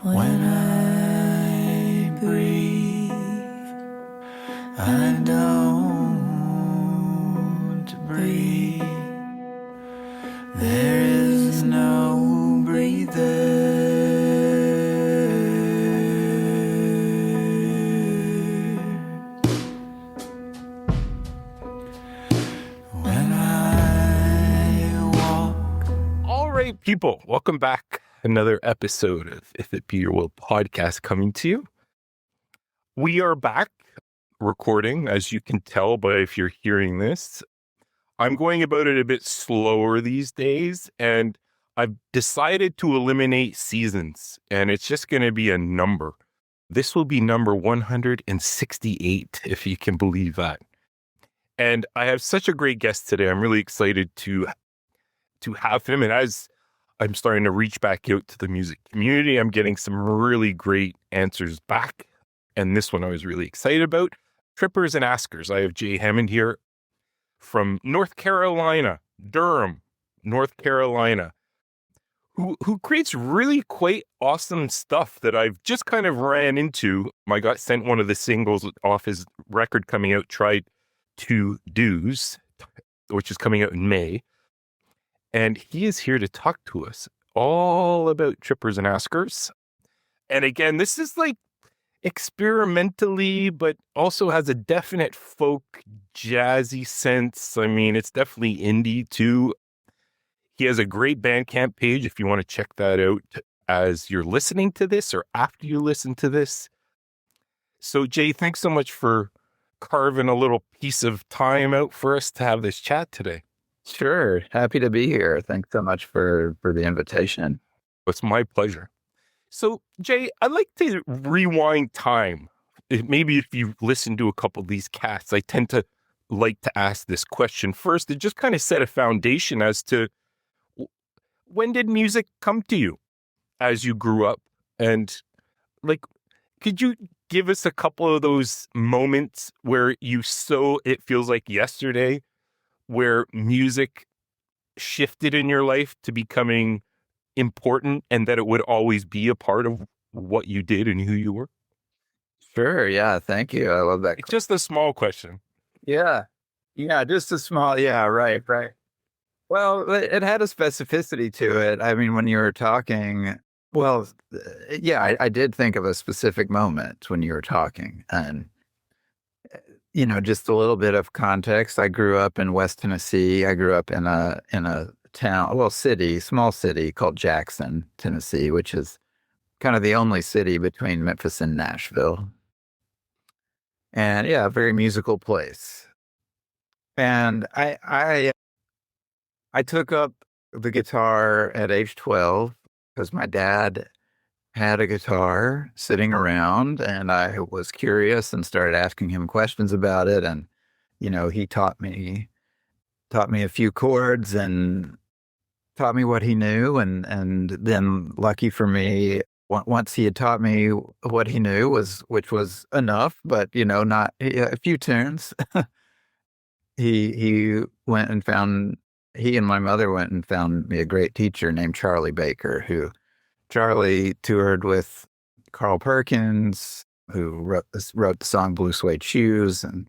When I breathe, I don't breathe. There is no breather. When I walk. All right, people, welcome back. Another episode of If It Be Your Will podcast coming to you. We are back recording, as you can tell by if you're hearing this. I'm going about it a bit slower these days, and I've decided to eliminate seasons, and it's just going to be a number. This will be number 168, if you can believe that. And I have such a great guest today. I'm really excited to have him. And as I'm starting to reach back out to the music community, I'm getting some really great answers back. And this one I was really excited about. Trippers and Askers. I have Jay Hammond here from North Carolina, Durham, North Carolina, who creates really quite awesome stuff that I've just kind of ran into. I got sent one of the singles off his record coming out, Tried to Do's, which is coming out in May. And he is here to talk to us all about Trippers and Askers. And again, this is like experimentally, but also has a definite folk jazzy sense. I mean, it's definitely indie too. He has a great Bandcamp page if you want to check that out as you're listening to this or after you listen to this. So Jay, thanks so much for carving a little piece of time out for us to have this chat today. Sure. Happy to be here. Thanks so much for the invitation. It's my pleasure. So, Jay, I'd like to rewind time. Maybe if you listen to a couple of these casts, I tend to like to ask this question first to just kind of set a foundation as to when did music come to you as you grew up? And like, could you give us a couple of those moments where it feels like yesterday, where music shifted in your life to becoming important and that it would always be a part of what you did and who you were? Sure. Yeah. Thank you. I love that. It's just a small question. Yeah. Yeah. Just a small. Yeah. Right. Well, it had a specificity to it. I mean, when you were talking, well, yeah, I did think of a specific moment when you were talking, and just a little bit of context. I grew up in West Tennessee. I grew up in a town, small city called Jackson, Tennessee, which is kind of the only city between Memphis and Nashville. And yeah, a very musical place. And I took up the guitar at age 12 because my dad had a guitar sitting around, and I was curious and started asking him questions about it. And, he taught me a few chords and taught me what he knew. And then lucky for me, once he had taught me what he knew, which was enough, but, not a few tunes, he and my mother went and found me a great teacher named Charlie Baker, Charlie toured with Carl Perkins, who wrote the song Blue Suede Shoes. And,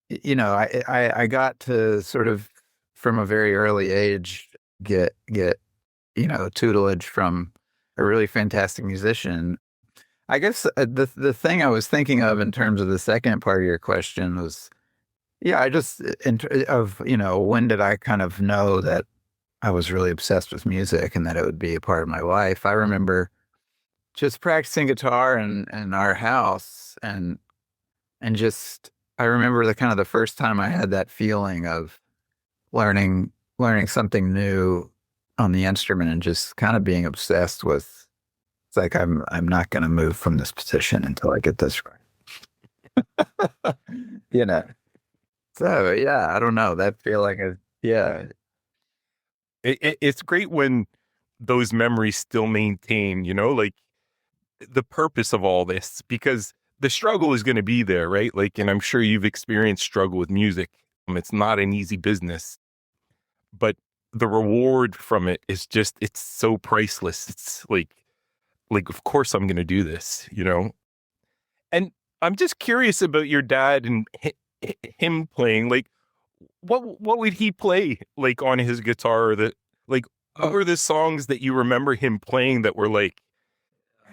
I got to sort of, from a very early age, get tutelage from a really fantastic musician. I guess the thing I was thinking of in terms of the second part of your question was, yeah, when did I kind of know that I was really obsessed with music and that it would be a part of my life? I remember just practicing guitar in our house, and just, I remember the first time I had that feeling of learning something new on the instrument and just kind of being obsessed with, it's like, I'm not going to move from this position until I get this right. So yeah, I don't know, that feeling is, yeah. It's great when those memories still maintain, like the purpose of all this, because the struggle is going to be there, right? Like, and I'm sure you've experienced struggle with music. It's not an easy business, but the reward from it is just, it's so priceless. It's like like, of course I'm going to do this, you know? And I'm just curious about your dad and him playing, like, what would he play like on his guitar that like what were the songs that you remember him playing that were like,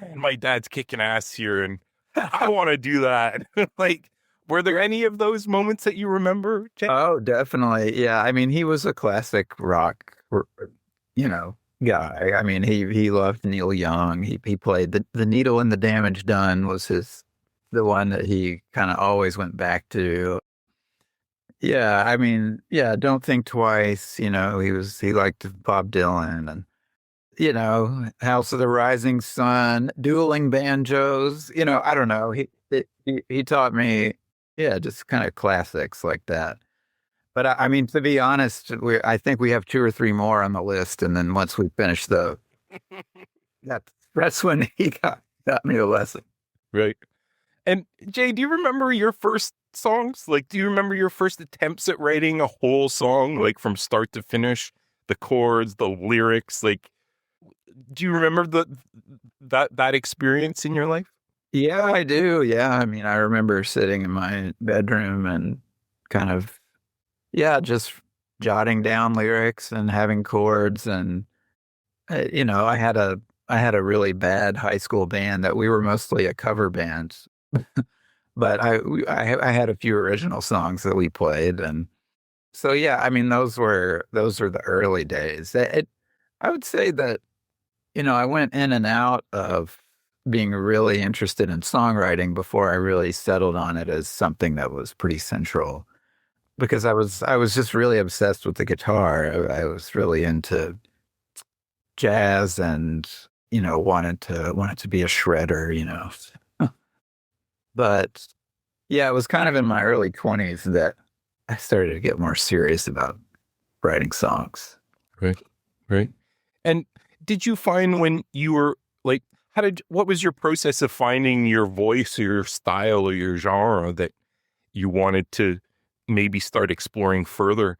"Man, my dad's kicking ass here and I want to do that." Like, were there any of those moments that you remember, Jay? Oh, definitely. Yeah. I mean, he was a classic rock, guy. I mean, he loved Neil Young. He played the Needle and the Damage Done was the one that he kind of always went back to. Yeah, I mean, yeah, Don't Think Twice, he liked Bob Dylan and House of the Rising Sun, Dueling Banjos, I don't know. He taught me, yeah, just kind of classics like that. But I mean, to be honest, I think we have two or three more on the list, and then once we finish that's when he got me a lesson. Right. And Jay, do you remember your first songs? Like, do you remember your first attempts at writing a whole song, like from start to finish, the chords, the lyrics? Like, do you remember that experience in your life? Yeah, I do. Yeah, I mean, I remember sitting in my bedroom and kind of, yeah, just jotting down lyrics and having chords, and I had a really bad high school band that we were mostly a cover band, but I had a few original songs that we played, and so yeah, I mean, those were the early days. I would say that I went in and out of being really interested in songwriting before I really settled on it as something that was pretty central, because I was just really obsessed with the guitar. I was really into jazz and wanted to be a shredder. But yeah, it was kind of in my early 20s that I started to get more serious about writing songs. Right. Right. And did you find when you were like, what was your process of finding your voice or your style or your genre that you wanted to maybe start exploring further?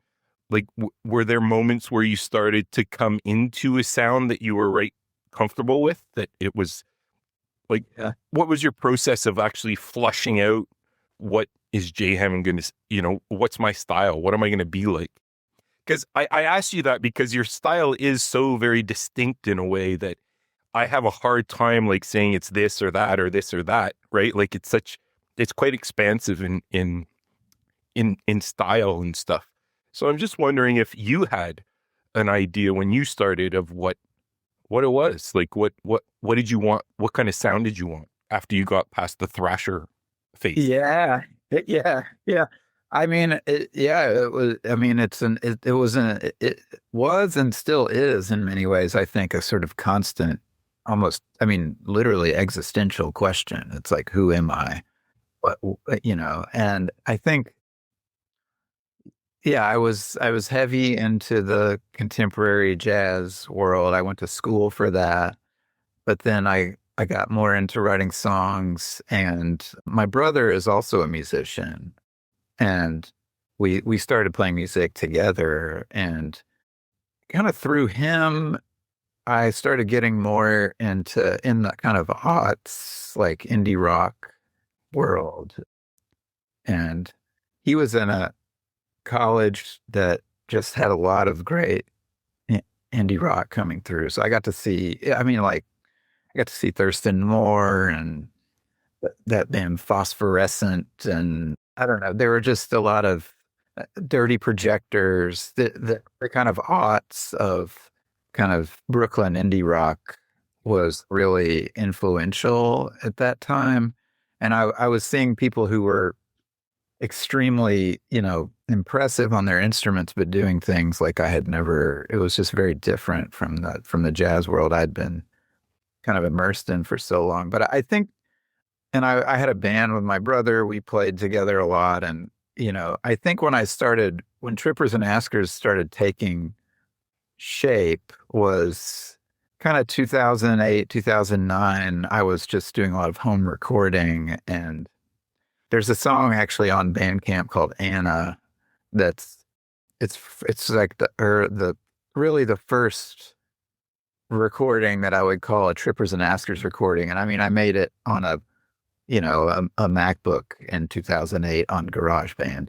Like, were there moments where you started to come into a sound that you were right comfortable with, that it was like, Yeah. what was your process of actually flushing out what is Jay Hammond going to, what's my style? What am I going to be like? Because I asked you that because your style is so very distinct in a way that I have a hard time like saying it's this or that or this or that, right? Like it's quite expansive in style and stuff. So I'm just wondering if you had an idea when you started of what it was. Like what did you want? What kind of sound did you want after you got past the thrasher phase? Yeah. Yeah. Yeah. I mean, yeah, it was. I mean, it was and still is in many ways, I think, a sort of constant, almost, I mean, literally existential question. It's like, who am I? And I think, yeah, I was heavy into the contemporary jazz world. I went to school for that, but then I got more into writing songs, and my brother is also a musician, and we started playing music together, and kind of through him I started getting more in the kind of aughts, like indie rock world. And he was in a college that just had a lot of great i- indie rock coming through. So I got to see, I mean, like, I got to see Thurston Moore and that band Phosphorescent. And I don't know, there were just a lot of dirty projectors, the kind of aughts of kind of Brooklyn indie rock was really influential at that time. And I was seeing people who were extremely, impressive on their instruments, but doing things like I had never, it was just very different from the jazz world I'd been kind of immersed in for so long. But I think, and I had a band with my brother, we played together a lot. And, I think when Trippers and Askers started taking shape was kind of 2008, 2009. I was just doing a lot of home recording, and there's a song actually on Bandcamp called Anna that's it's like the really the first recording that I would call a Trippers and Askers recording. And I mean, I made it on a MacBook in 2008 on GarageBand,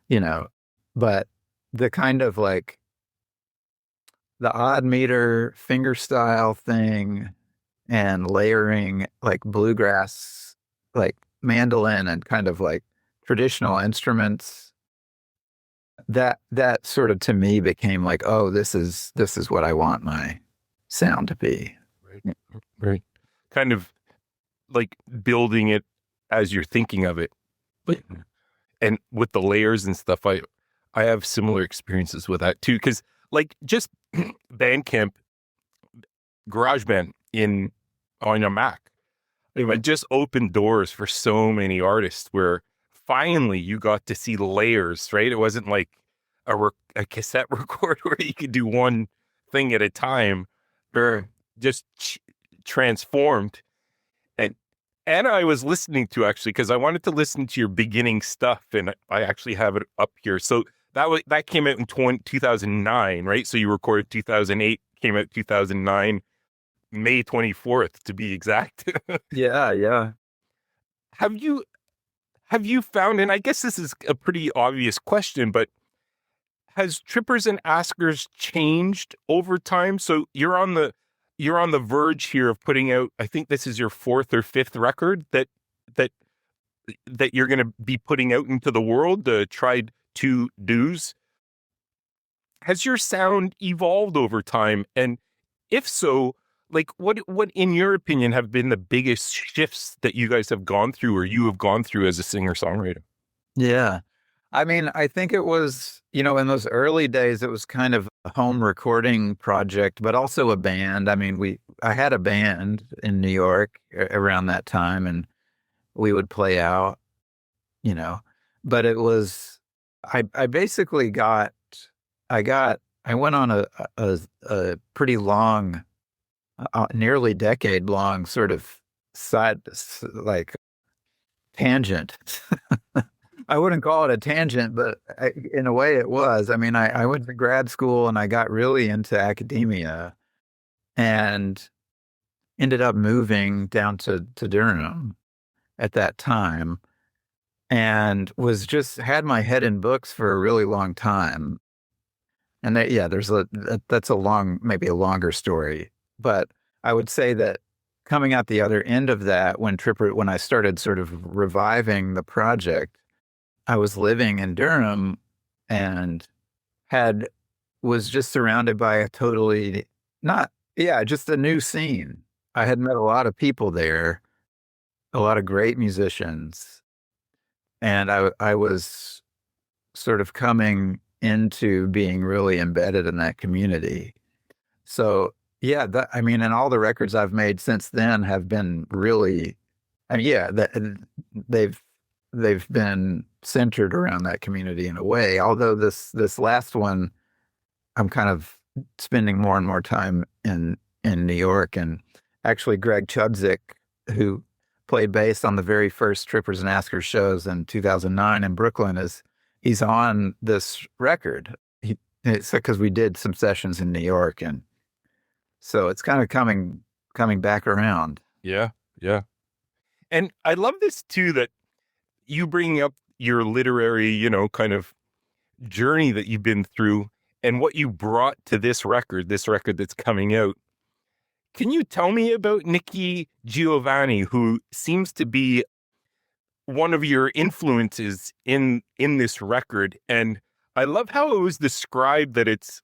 you know, but the kind of like the odd meter fingerstyle thing and layering like bluegrass, like mandolin and kind of like traditional instruments, that sort of to me became like, oh, this is what I want my sound to be. Right. Right. Kind of like building it as you're thinking of it. But and with the layers and stuff, I have similar experiences with that too. Because like just Bandcamp, GarageBand in on your Mac, it just opened doors for so many artists where finally you got to see layers. Right, it wasn't like a cassette record where you could do one thing at a time, or just transformed. And I was listening to actually because I wanted to listen to your beginning stuff, and I actually have it up here. So that came out in 2009, right? So you recorded 2008, came out 2009, May 24th to be exact. Yeah, yeah. Have you found, and I guess this is a pretty obvious question, but has Trippers and Askers changed over time? So you're on the verge here of putting out, I think this is your fourth or fifth record that you're going to be putting out into the world, the Tried to Do's. Has your sound evolved over time? And if so, like what in your opinion have been the biggest shifts that you guys have gone through or you have gone through as a singer-songwriter? Yeah. I mean, I think it was, in those early days, it was kind of a home recording project, but also a band. I mean, I had a band in New York around that time, and we would play out, you know, but it was, I basically I went on a pretty long, nearly decade long sort of like tangent. I wouldn't call it a tangent, but in a way it was. I mean, I went to grad school and I got really into academia and ended up moving down to Durham at that time and had my head in books for a really long time. And that's maybe a longer story, but I would say that coming out the other end of that, when I started sort of reviving the project, I was living in Durham and was just surrounded by a totally just a new scene. I had met a lot of people there, a lot of great musicians, and I was sort of coming into being really embedded in that community. So yeah, and all the records I've made since then have been really, they've been centered around that community in a way. Although this last one, I'm kind of spending more and more time in New York, and actually Greg Chudzik, who played bass on the very first Trippers and Askers shows in 2009 in Brooklyn, he's on this record. It's because we did some sessions in New York, and so it's kind of coming back around. Yeah, yeah. And I love this too, that you bring up your literary, kind of journey that you've been through and what you brought to this record that's coming out. Can you tell me about Nikki Giovanni, who seems to be one of your influences in this record? And I love how it was described that it's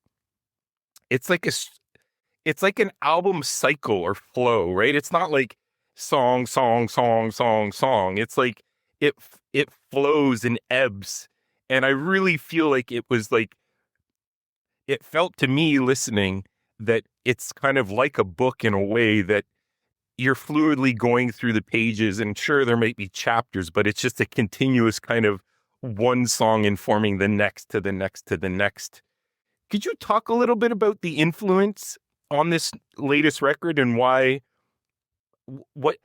like an album cycle or flow, right? It's not like song, song, song, song, song. It's like it flows and ebbs. And I really feel like it was like, it felt to me listening that it's kind of like a book in a way that you're fluidly going through the pages, and sure, there might be chapters, but it's just a continuous kind of one song informing the next to the next to the next. Could you talk a little bit about the influence on this latest record and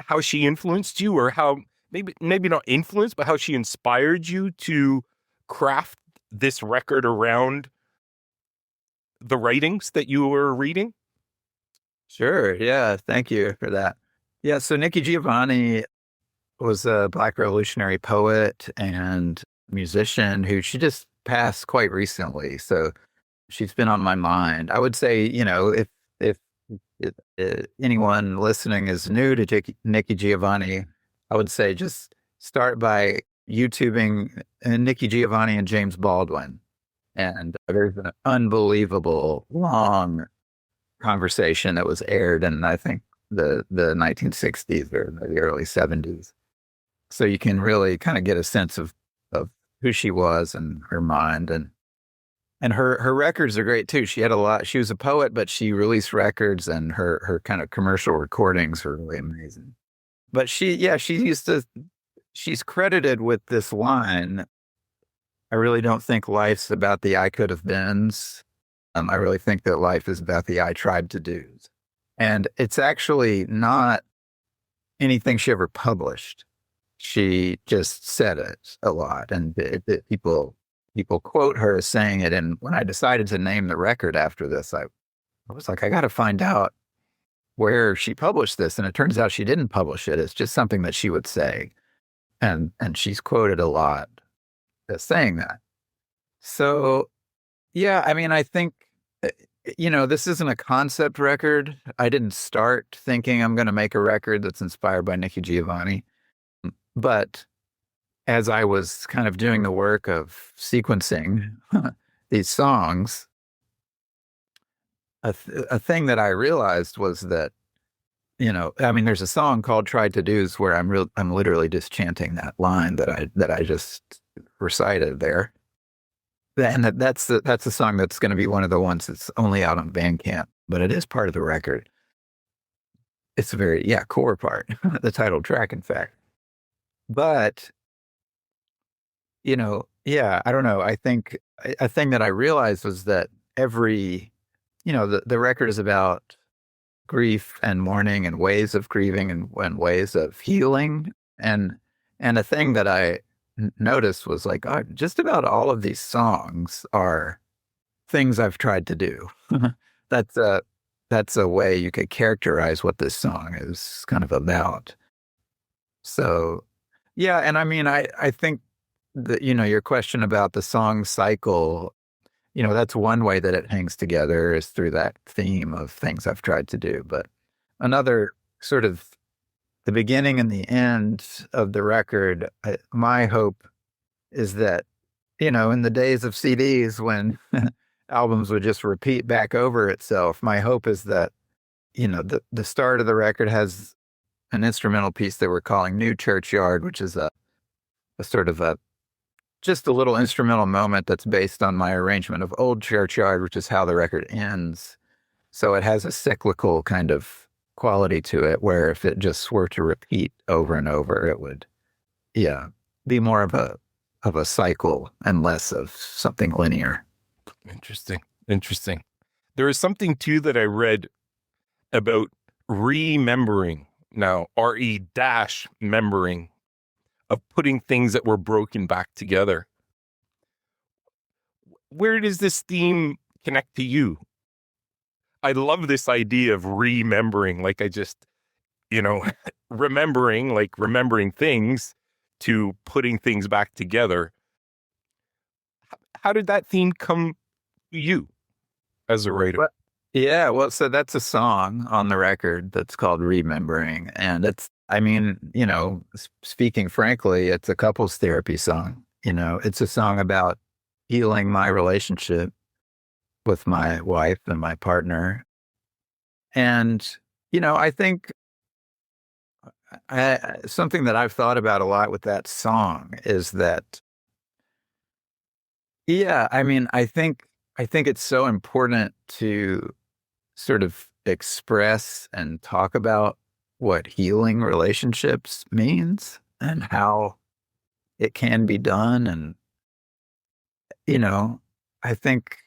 how she influenced you, or how maybe not influenced, but how she inspired you to craft this record around the writings that you were reading? Sure. Yeah. Thank you for that. Yeah. So Nikki Giovanni was a Black revolutionary poet and musician who she just passed quite recently. So she's been on my mind. I would say, if anyone listening is new to Nikki Giovanni, I would say just start by YouTubing Nikki Giovanni and James Baldwin. And there's an unbelievable long conversation that was aired in, I think, the 1960s or the early 70s. So you can really kind of get a sense of who she was and her mind, and her records are great too. She had a lot. She was a poet, but she released records, and her kind of commercial recordings were really amazing. But she used to. She's credited with this line. I really don't think life's about the I could have beens. I really think that life is about the I tried to do's, and it's actually not anything she ever published. She just said it a lot, and people quote her as saying it. And when I decided to name the record after this, I was like, I got to find out where she published this. And it turns out she didn't publish it. It's just something that she would say, and she's quoted a lot as saying that. So yeah, I mean, I think this isn't a concept record. I didn't start thinking I'm going to make a record that's inspired by Nikki Giovanni, but as I was kind of doing the work of sequencing these songs, a thing that I realized was that, I mean, there's a song called "Tried to Do's" where I'm literally just chanting that line that I just recited there, and that's a song that's going to be one of the ones that's only out on Bandcamp, but it is part of the record. It's a very core part, the title track, in fact. But I don't know. I think a thing that I realized was that the record is about grief and mourning and ways of grieving and ways of healing. And a thing that I noticed was like, just about all of these songs are things I've tried to do. that's a, that's a way you could characterize what this song is kind of about. So, yeah. And I mean, I think that, your question about the song cycle, that's one way that it hangs together is through that theme of things I've tried to do. But another sort of the beginning and the end of the record, my hope is that, in the days of CDs when albums would just repeat back over itself, my hope is that, the start of the record has an instrumental piece that we're calling New Churchyard, which is a sort of just a little instrumental moment that's based on my arrangement of Old Churchyard, which is how the record ends. So it has a cyclical kind of quality to it, where if it just were to repeat over and over, it would, be more of a cycle and less of something linear. Interesting. There is something too that I read about remembering. Now, membering, of putting things that were broken back together. Where does this theme connect to you? I love this idea of remembering, like I just, remembering things to putting things back together. How did that theme come to you as a writer? Well, so that's a song on the record that's called Remembering. And speaking frankly, it's a couples therapy song. It's a song about healing my relationship with my wife and my partner. And, I think something that I've thought about a lot with that song is that, I think it's so important to sort of express and talk about what healing relationships means and how it can be done. And, I think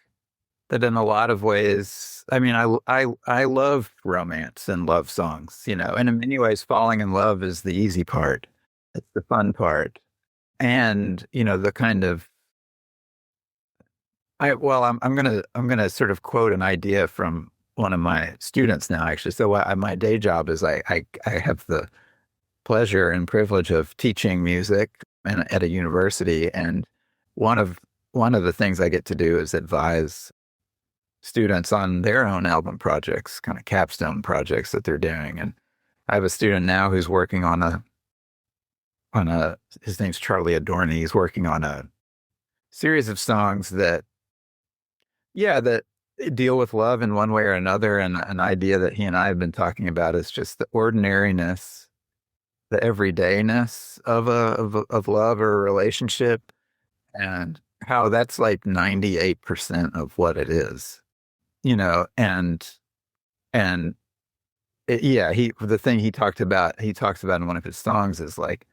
that in a lot of ways, I love romance and love songs, and in many ways, falling in love is the easy part. It's the fun part. And, the kind of, I'm gonna sort of quote an idea from one of my students now, actually. So my day job is I have the pleasure and privilege of teaching music at a university, and one of one of the things I get to do is advise students on their own album projects, kind of capstone projects that they're doing. And I have a student now who's working on a his name's Charlie Adorni. He's working on a series of songs that that deal with love in one way or another. And an idea that he and I have been talking about is just the ordinariness, the everydayness of love or a relationship, and how that's like 98% of what it is, and the thing he talks about in one of his songs is like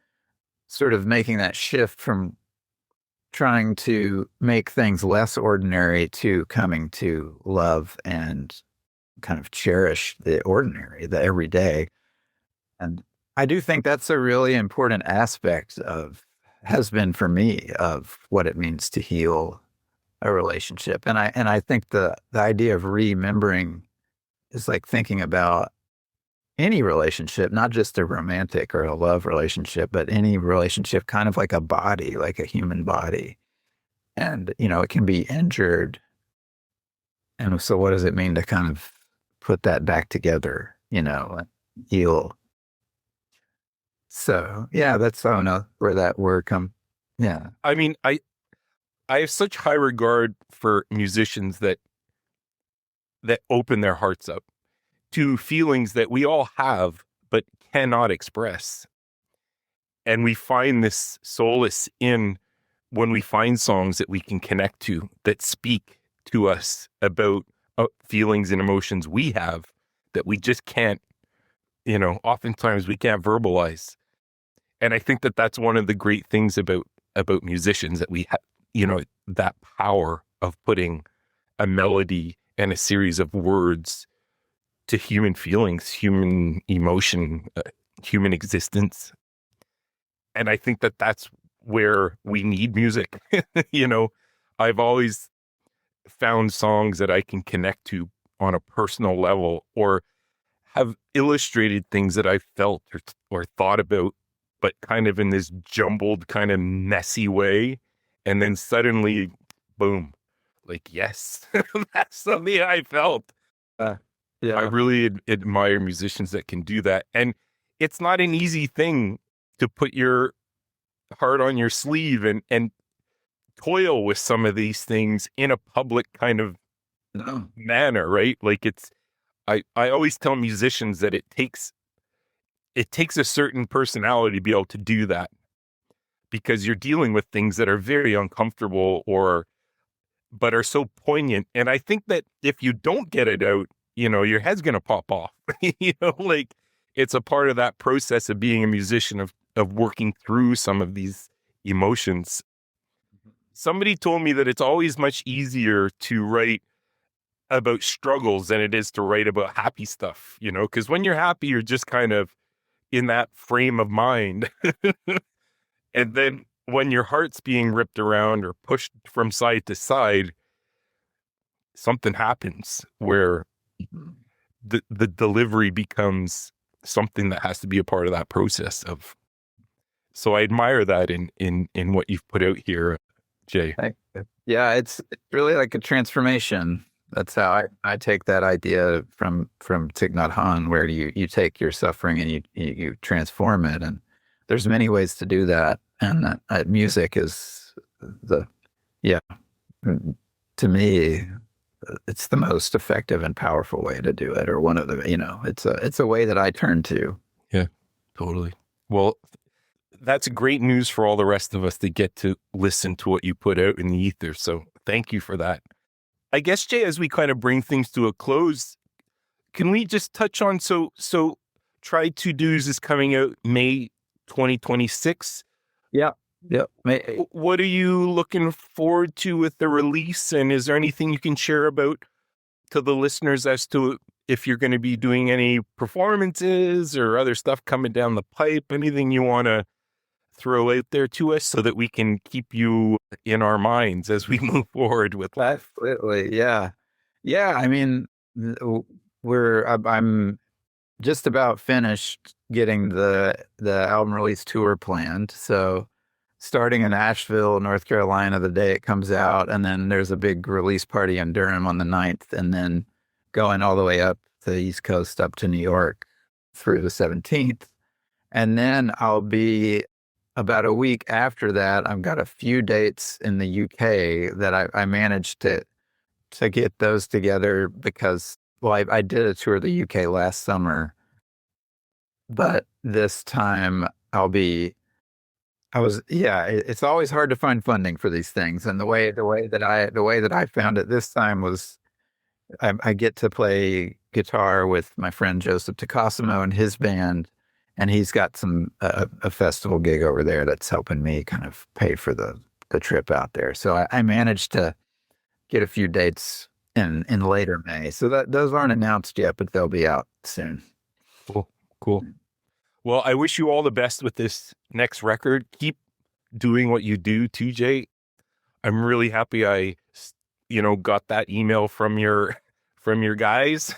sort of making that shift from trying to make things less ordinary to coming to love and kind of cherish the ordinary, the everyday. And I do think that's a really important aspect has been for me, of what it means to heal a relationship. And I think the idea of remembering is like thinking about any relationship, not just a romantic or a love relationship, but any relationship kind of like a body, like a human body. And, it can be injured. And so what does it mean to kind of put that back together, and heal? So, yeah, I don't know where that word come. Yeah. I mean, I have such high regard for musicians that open their hearts up to feelings that we all have but cannot express. And we find this solace in when we find songs that we can connect to, that speak to us about feelings and emotions we have that we just can't, oftentimes we can't verbalize. And I think that that's one of the great things about musicians, that we have, that power of putting a melody and a series of words to human feelings, human emotion, human existence. And I think that that's where we need music. I've always found songs that I can connect to on a personal level, or have illustrated things that I felt or thought about, but kind of in this jumbled, kind of messy way. And then suddenly, boom, like, yes, that's something I felt. Yeah. I really admire musicians that can do that. And it's not an easy thing to put your heart on your sleeve and toil with some of these things in a public kind of manner, right? Like I always tell musicians that it takes a certain personality to be able to do that, because you're dealing with things that are very uncomfortable but are so poignant. And I think that if you don't get it out, your head's going to pop off, like it's a part of that process of being a musician, of working through some of these emotions. Somebody told me that it's always much easier to write about struggles than it is to write about happy stuff, because when you're happy, you're just kind of in that frame of mind. And then when your heart's being ripped around or pushed from side to side, something happens where the delivery becomes something that has to be a part of that process of. So I admire that in what you've put out here, Jay. Yeah, it's really like a transformation. That's how I take that idea from Thich Nhat Hanh, where you take your suffering and you transform it. And there's many ways to do that. And music is to me, it's the most effective and powerful way to do it, or one of the, it's a way that I turn to. Yeah, totally. Well, that's great news for all the rest of us to get to listen to what you put out in the ether. So thank you for that. I guess, Jay, as we kind of bring things to a close, can we just touch on, so Try To Do's is coming out May 2026. Yeah. Yeah. What are you looking forward to with the release? And is there anything you can share about to the listeners as to if you're going to be doing any performances or other stuff coming down the pipe? Anything you want to throw out there to us so that we can keep you in our minds as we move forward with life? Absolutely. Yeah. Yeah. I mean, I'm just about finished getting the album release tour planned. So starting in Asheville, North Carolina, the day it comes out, and then there's a big release party in Durham on the 9th, and then going all the way up to the East Coast, up to New York through the 17th. And then I'll be about a week after that. I've got a few dates in the UK that I managed to get those together because, well, I did a tour of the UK last summer, but this time it's always hard to find funding for these things. And the way that I found it this time was I get to play guitar with my friend Joseph Takasimo and his band, and he's got a festival gig over there that's helping me kind of pay for the trip out there. So I managed to get a few dates in later May. So those aren't announced yet, but they'll be out soon. Cool. Well, I wish you all the best with this next record. Keep doing what you do, TJ. I'm really happy I got that email from your guys.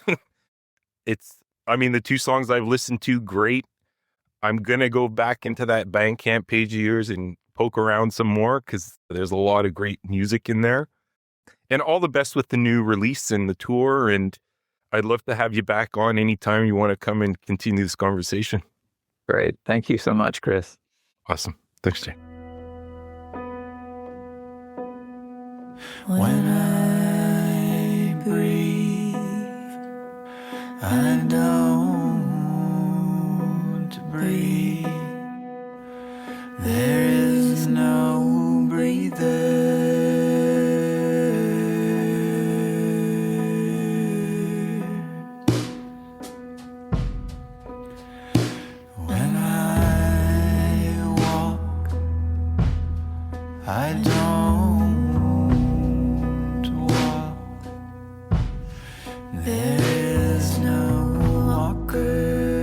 The two songs I've listened to, great. I'm going to go back into that Bandcamp page of yours and poke around some more because there's a lot of great music in there. And all the best with the new release and the tour. And I'd love to have you back on anytime you want to come and continue this conversation. Great. Thank you so much, Chris. Awesome. Thanks, Jay. When I breathe, I don't breathe. There is no breather. When I walk, I don't walk. There is no walker.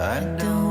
I don't